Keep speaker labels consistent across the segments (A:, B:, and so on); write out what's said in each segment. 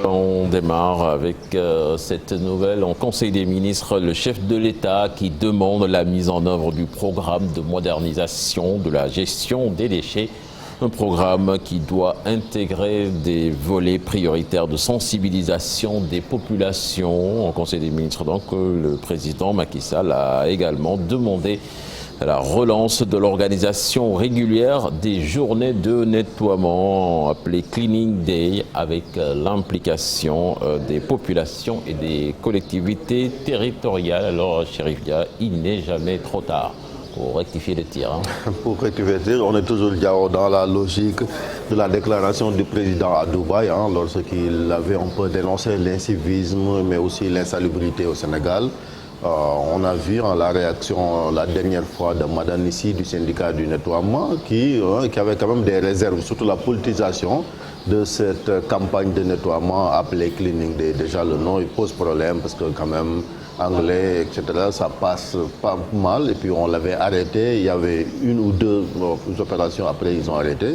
A: On démarre avec cette nouvelle en Conseil des ministres, le chef de l'État qui demande la mise en œuvre du programme de modernisation de la gestion des déchets. Un programme qui doit intégrer des volets prioritaires de sensibilisation des populations. En Conseil des ministres, donc, le président Macky Sall a également demandé la relance de l'organisation régulière des journées de nettoiement appelées Cleaning Day avec l'implication des populations et des collectivités territoriales. Alors, Chérifia, il n'est jamais trop tard pour rectifier le tir.
B: Pour rectifier le tir, on est toujours dans la logique de la déclaration du président à Dubaï, lorsqu'il avait un peu dénoncé l'incivisme, mais aussi l'insalubrité au Sénégal. On a vu la réaction la dernière fois de Madame Nissi du syndicat du nettoiement qui avait quand même des réserves, surtout la politisation de cette campagne de nettoiement appelée Cleaning Day. Déjà le nom il pose problème parce que quand même anglais, etc., ça passe pas mal et puis on l'avait arrêté, il y avait une ou deux opérations après ils ont arrêté.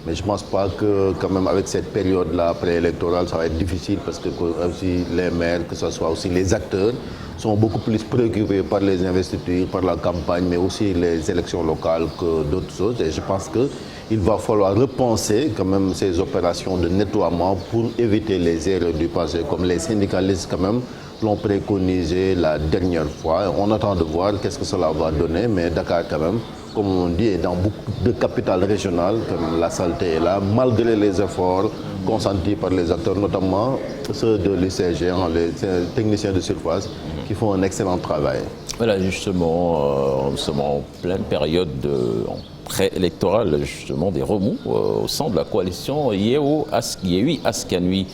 B: Mais je ne pense pas que quand même avec cette période-là préélectorale, ça va être difficile parce que aussi les maires, que ce soit aussi les acteurs, sont beaucoup plus préoccupés par les investitures, par la campagne, mais aussi les élections locales que d'autres choses. Et je pense qu'il va falloir repenser quand même ces opérations de nettoiement pour éviter les erreurs du passé, comme les syndicalistes quand même l'ont préconisé la dernière fois. On attend de voir qu'est-ce que cela va donner, mais Dakar quand même, comme on dit, est dans beaucoup de capitales régionales, comme la saleté est là, malgré les efforts consentis par les acteurs, notamment ceux de l'ICG, les techniciens de surface, qui font un excellent travail.
A: Voilà, justement, nous sommes en pleine période préélectorale, justement, des remous au sein de la coalition Yewwi Askan Wi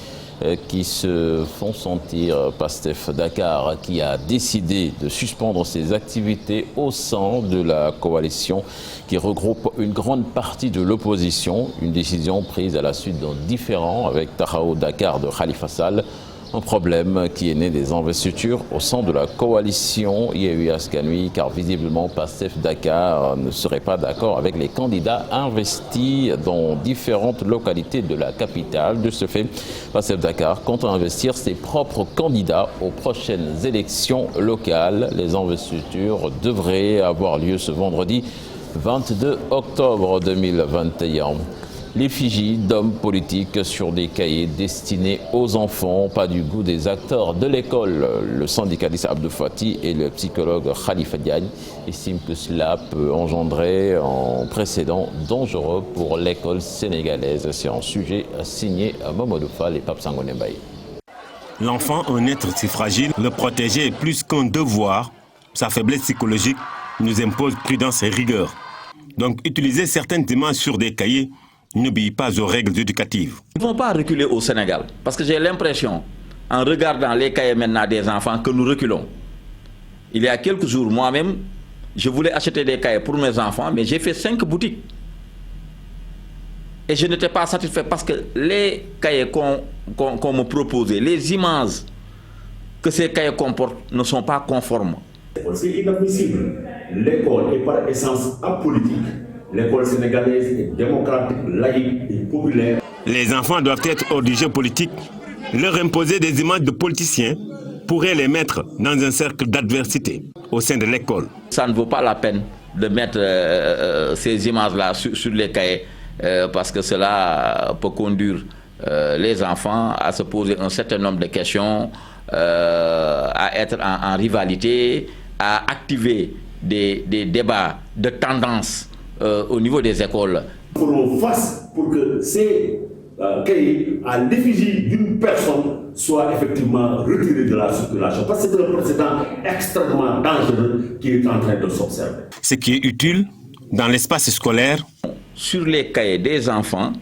A: qui se font sentir. Pastef Dakar qui a décidé de suspendre ses activités au sein de la coalition qui regroupe une grande partie de l'opposition. Une décision prise à la suite d'un différend avec Taxawu Dakar de Khalifa Sall. Un problème qui est né des investitures au sein de la coalition Yewwi Askan Wi, car visiblement Pastef Dakar ne serait pas d'accord avec les candidats investis dans différentes localités de la capitale. De ce fait, Pastef Dakar compte investir ses propres candidats aux prochaines élections locales. Les investitures devraient avoir lieu ce vendredi 22 octobre 2021. L'effigie d'hommes politiques sur des cahiers destinés aux enfants, pas du goût des acteurs de l'école. Le syndicaliste Abdou Fati et le psychologue Khalifa Diagne estiment que cela peut engendrer un précédent dangereux pour l'école sénégalaise. C'est un sujet signé à Mamadou Fall et Pape Sangoné Mbaye.
C: L'enfant, un être si fragile, le protéger est plus qu'un devoir. Sa faiblesse psychologique nous impose prudence et rigueur. Donc utiliser certaines images sur des cahiers n'obéit pas aux règles éducatives.
D: Ils ne vont pas reculer au Sénégal, parce que j'ai l'impression, en regardant les cahiers maintenant des enfants, que nous reculons. Il y a quelques jours, moi-même, je voulais acheter des cahiers pour mes enfants, mais j'ai fait 5 boutiques. Et je n'étais pas satisfait parce que les cahiers qu'on me proposait, les images que ces cahiers comportent ne sont pas conformes.
E: C'est inadmissible. L'école est par essence apolitique. L'école sénégalaise est démocratique, laïque et populaire.
C: Les enfants doivent être hors du jeu politique. Leur imposer des images de politiciens pourrait les mettre dans un cercle d'adversité au sein de l'école.
D: Ça ne vaut pas la peine de mettre ces images-là sur les cahiers parce que cela peut conduire les enfants à se poser un certain nombre de questions, à être en rivalité, à activer des débats de tendance au niveau des écoles.
E: Nous ferons face pour que ces cahiers à l'effigie d'une personne soient effectivement retirés de la circulation. Parce que c'est un précédent extrêmement dangereux qui est en train de s'observer.
C: Ce qui est utile dans l'espace scolaire.
D: Sur les cahiers des enfants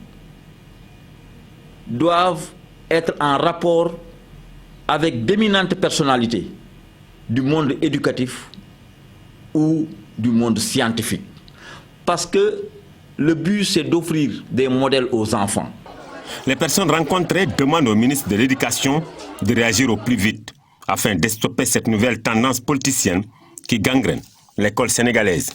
D: doivent être en rapport avec d'éminentes personnalités du monde éducatif ou du monde scientifique. Parce que le but, c'est d'offrir des modèles aux enfants.
C: Les personnes rencontrées demandent au ministre de l'Éducation de réagir au plus vite afin de stopper cette nouvelle tendance politicienne qui gangrène l'école sénégalaise.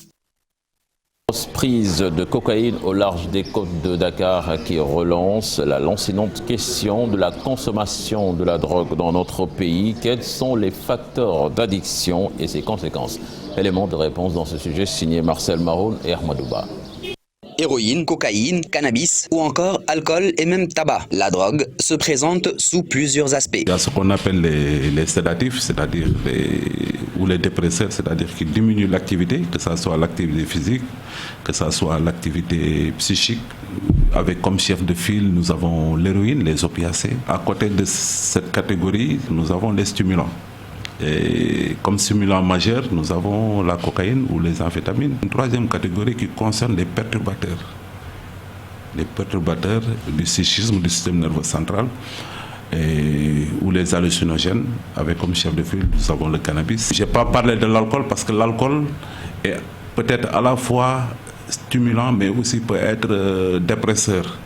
A: Grosse prise de cocaïne au large des côtes de Dakar qui relance la lancinante question de la consommation de la drogue dans notre pays. Quels sont les facteurs d'addiction et ses conséquences? Élément de réponse dans ce sujet signé Marcel Maroun et Ahmadouba.
F: Héroïne, cocaïne, cannabis ou encore alcool et même tabac. La drogue se présente sous plusieurs aspects.
G: Il y a ce qu'on appelle les sédatifs, c'est-à-dire ou les dépresseurs, c'est-à-dire qui diminuent l'activité, que ce soit l'activité physique, que ce soit l'activité psychique. Avec comme chef de file, nous avons l'héroïne, les opiacés. À côté de cette catégorie, nous avons les stimulants. Et comme stimulant majeur, nous avons la cocaïne ou les amphétamines. Une troisième catégorie qui concerne les perturbateurs. Les perturbateurs du psychisme, du système nerveux central, ou les hallucinogènes. Avec comme chef de file, nous avons le cannabis. Je n'ai pas parlé de l'alcool parce que l'alcool est peut-être à la fois stimulant mais aussi peut être dépresseur.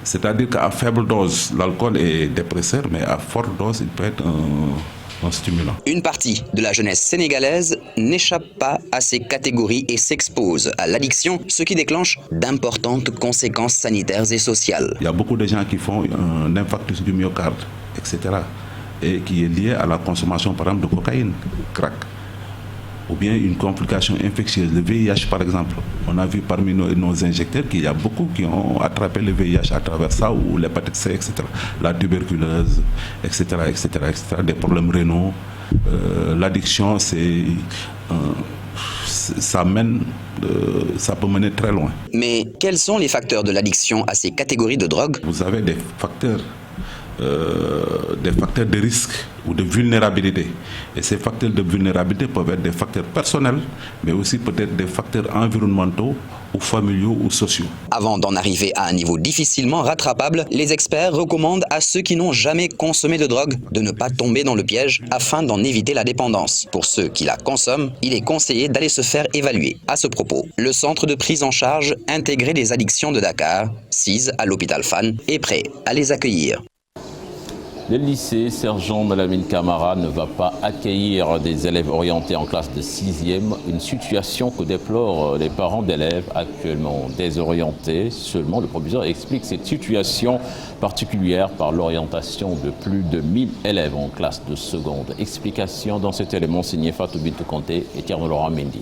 G: C'est-à-dire qu'à faible dose, l'alcool est dépresseur, mais à forte dose, il peut être un stimulant.
F: Une partie de la jeunesse sénégalaise n'échappe pas à ces catégories et s'expose à l'addiction, ce qui déclenche d'importantes conséquences sanitaires et sociales.
G: Il y a beaucoup de gens qui font un infarctus du myocarde, etc. et qui est lié à la consommation, par exemple, de cocaïne, crack, ou bien une complication infectieuse, le VIH par exemple. On a vu parmi nos injecteurs qu'il y a beaucoup qui ont attrapé le VIH à travers ça, ou l'hépatite C, etc. La tuberculose, etc., etc., etc., des problèmes rénaux. L'addiction, ça peut mener très loin.
F: Mais quels sont les facteurs de l'addiction à ces catégories de drogue?
G: Vous avez des facteurs de risque ou de vulnérabilité. Et ces facteurs de vulnérabilité peuvent être des facteurs personnels, mais aussi peut-être des facteurs environnementaux ou familiaux ou sociaux.
F: Avant d'en arriver à un niveau difficilement rattrapable, les experts recommandent à ceux qui n'ont jamais consommé de drogue de ne pas tomber dans le piège afin d'en éviter la dépendance. Pour ceux qui la consomment, il est conseillé d'aller se faire évaluer. À ce propos, le centre de prise en charge intégré des addictions de Dakar, CIS à l'hôpital Fann, est prêt à les accueillir.
A: Le lycée Sergent Malamine Camara ne va pas accueillir des élèves orientés en classe de 6e, une situation que déplorent les parents d'élèves actuellement désorientés. Seulement, le proviseur explique cette situation particulière par l'orientation de plus de 1000 élèves en classe de seconde. Explication dans cet élément signé Fatou Bintou Conté et Thierno Laurent Mendy.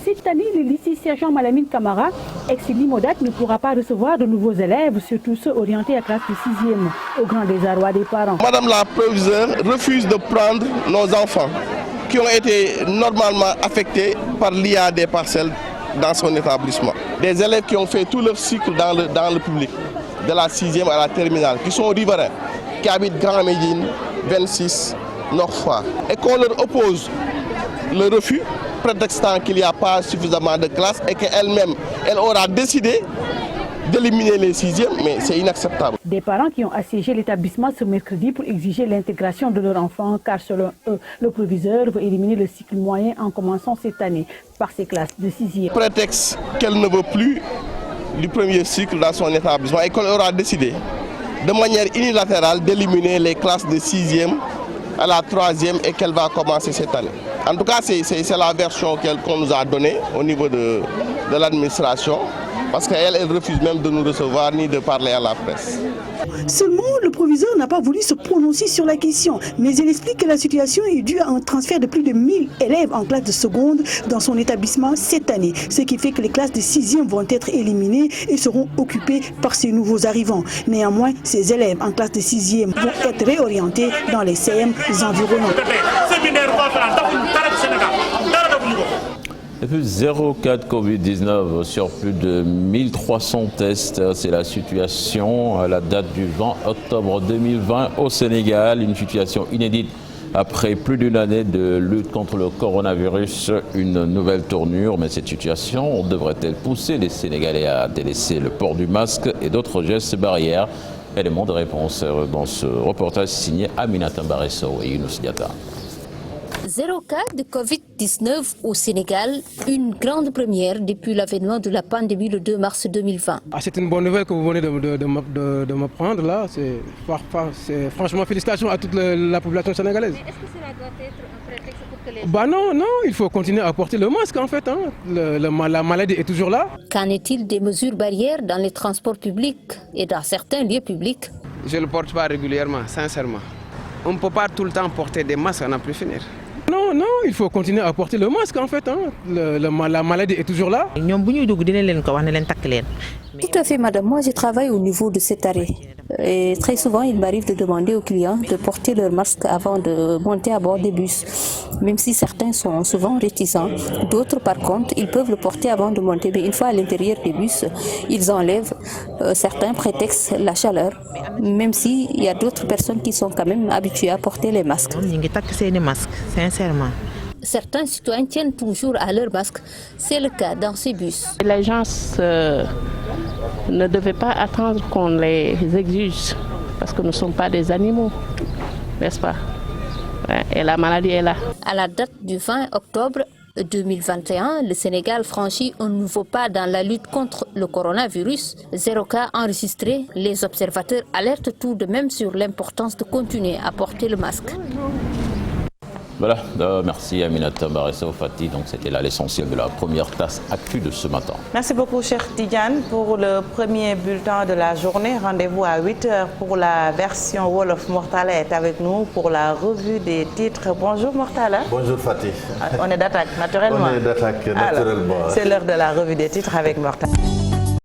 H: Cette année, le lycée Sergent Malamine Camara, ex-Limodat, ne pourra pas recevoir de nouveaux élèves, surtout ceux orientés à classe de 6e, au grand désarroi des parents.
I: Madame la proviseure refuse de prendre nos enfants qui ont été normalement affectés par l'IA des parcelles dans son établissement. Des élèves qui ont fait tout leur cycle dans le public, de la 6e à la terminale, qui sont riverains, qui habitent Grand Médine, 26, Nord-Foire, et qu'on leur oppose le refus, prétextant qu'il n'y a pas suffisamment de classes et qu'elle-même, elle aura décidé d'éliminer les 6e, mais c'est inacceptable.
H: Des parents qui ont assiégé l'établissement ce mercredi pour exiger l'intégration de leur enfant, car selon eux, le proviseur veut éliminer le cycle moyen en commençant cette année par ces classes de 6e.
I: Prétexte qu'elle ne veut plus du premier cycle dans son établissement et qu'elle aura décidé de manière unilatérale d'éliminer les classes de 6e à la 3e et qu'elle va commencer cette année. En tout cas, c'est la version qu'on nous a donnée au niveau de l'administration, parce qu'elle refuse même de nous recevoir ni de parler à la presse.
J: Seulement, le proviseur n'a pas voulu se prononcer sur la question, mais il explique que la situation est due à un transfert de plus de 1000 élèves en classe de seconde dans son établissement cette année, ce qui fait que les classes de 6e vont être éliminées et seront occupées par ces nouveaux arrivants. Néanmoins, ces élèves en classe de 6e vont être réorientés dans les CM environnants.
A: Depuis 0,4 Covid-19 sur plus de 1300 tests, c'est la situation à la date du 20 octobre 2020 au Sénégal. Une situation inédite après plus d'une année de lutte contre le coronavirus, une nouvelle tournure. Mais cette situation devrait-elle pousser les Sénégalais à délaisser le port du masque et d'autres gestes barrières? Élément de réponse dans ce reportage signé Aminata Mbaresso et Younous Diatta.
K: Zéro cas de Covid-19 au Sénégal, une grande première depuis l'avènement de la pandémie le 2 mars 2020.
L: C'est une bonne nouvelle que vous venez de me prendre là. Franchement, félicitations à toute la population sénégalaise.
K: Mais est-ce que cela doit être un prétexte pour que les...
L: Non, il faut continuer à porter le masque en fait. La maladie est toujours là.
K: Qu'en est-il des mesures barrières dans les transports publics et dans certains lieux publics?
M: Je ne le porte pas régulièrement, sincèrement. On ne peut pas tout le temps porter des masques, on n'a plus finir.
L: Non, il faut continuer à porter le masque en fait. La maladie est toujours là.
K: Tout à fait, madame. Moi, je travaille au niveau de cet arrêt. Et très souvent, il m'arrive de demander aux clients de porter leur masque avant de monter à bord des bus. Même si certains sont souvent réticents, d'autres, par contre, ils peuvent le porter avant de monter. Mais une fois à l'intérieur des bus, ils enlèvent. Certains prétextent la chaleur, même s'il y a d'autres personnes qui sont quand même habituées à porter les masques. Certains citoyens tiennent toujours à leur masque. C'est le cas dans ces bus.
N: Les gens ne devaient pas attendre qu'on les exige parce que nous ne sommes pas des animaux, n'est-ce pas? Et la maladie est là.
K: À la date du 20 octobre 2021, le Sénégal franchit un nouveau pas dans la lutte contre le coronavirus. 0 cas enregistré. Les observateurs alertent tout de même sur l'importance de continuer à porter le masque.
A: Voilà, merci Aminata Mbaresso Fati. Donc c'était là l'essentiel de la première tasse actu de ce matin.
O: Merci beaucoup, cher Tidiane, pour le premier bulletin de la journée. Rendez-vous à 8h pour la version Wolof. Mortala est avec nous pour la revue des titres. Bonjour Mortala.
B: Bonjour Fatih.
O: On est d'attaque, naturellement.
B: On est d'attaque, naturellement.
O: C'est l'heure de la revue des titres avec Mortala.